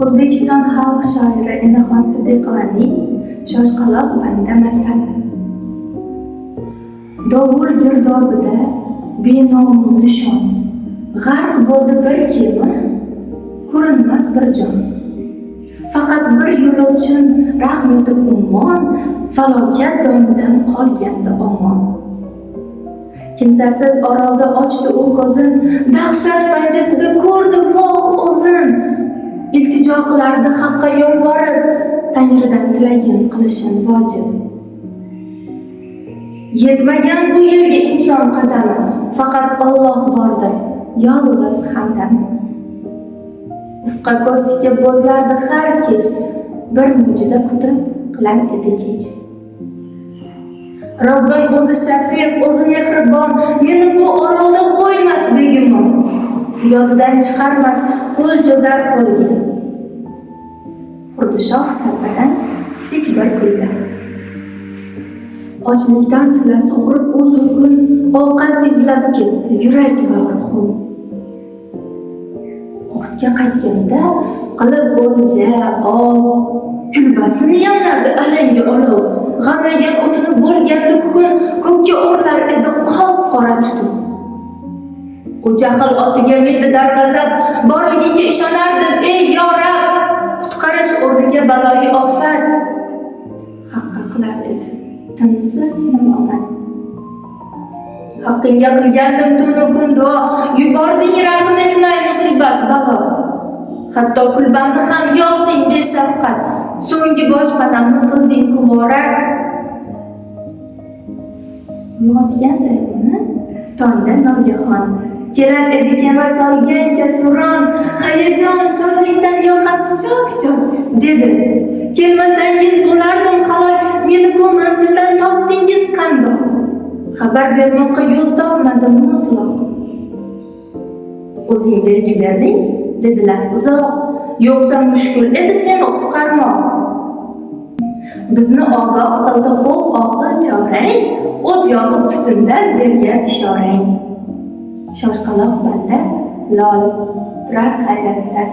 O'zbekiston xalq shoiri Enaxon Sidiqovaning shoshqaloq banda masali. Dovul girdobida benomu nishon, g'arq bo'ldi bir kema, ko'rinmas bir jon. Faqat bir yo'lovchim rahm etib ummon, falokat domidan qolgandi omon. Kimsasiz orolda ochdi u ko'zin, dahshat panjasida ko'rdi voh o'zin. İltijo qilardi haqqa yolvorib, Tangridan tilagin qilishim vojib. Yetmagan bu yerga inson qadami, faqat Alloh bordir, yolg'iz hamdam. Ufqqa ko'z tikib bo'zlardi har kech, bir mo'jiza kutib qilar edi kech. Robbim o'zi shafiq, o'zi mehribon, meni bu orolda qo'ymas begumon. Yodidan chiqarmas, qo'l cho'zar qo'liga. Xuddi shoh shabbadan kichik bir kulba. Ochlikdan silasi og'rib uzun ovqat izlab ketdi, yurak bag'ri xun. Ortga qaytganida qilib o'lja, kulbasini yonardi alanga olov. G'amlagan o'tini bo'lganda kun ko'kka o'rlar edi qop-qora tutun. U jahl otiga mindi darg'azab, borligiga ishonardim, ey yo Rab, qutqarish o'rniga baloyi ofat. Haqqa qilar edi tinsiz mulomat. Haqqingga qilgandim tunu kun duo, yubording rahm etmay musibat balo. Hatto kulbamni ham yoqding beshafqat, so'nggi boshpanamni qilding kuvora. Uyg'otganday uni tongda nogahon, kelar edi kema solgancha suron, hayajon shodlikdan yoqasi chok-chok dedi. Kelmasangiz bo'lardim halok, meni bu manzildan topdingiz qandoq. Xabar bermoqqa yo'l topmadim mutlaq. O'zing belgi berding, dedilar uzoq, yo'qsa mushkul edi seni qutqarmoq. Bizni ogoh qildi xo'p oqil chorang, o't yoqib tutundan bergan ishorang. Shoshqaloq banda lol turar hayratda,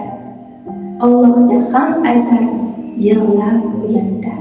Allohga ham aytar yig'lab uyatda.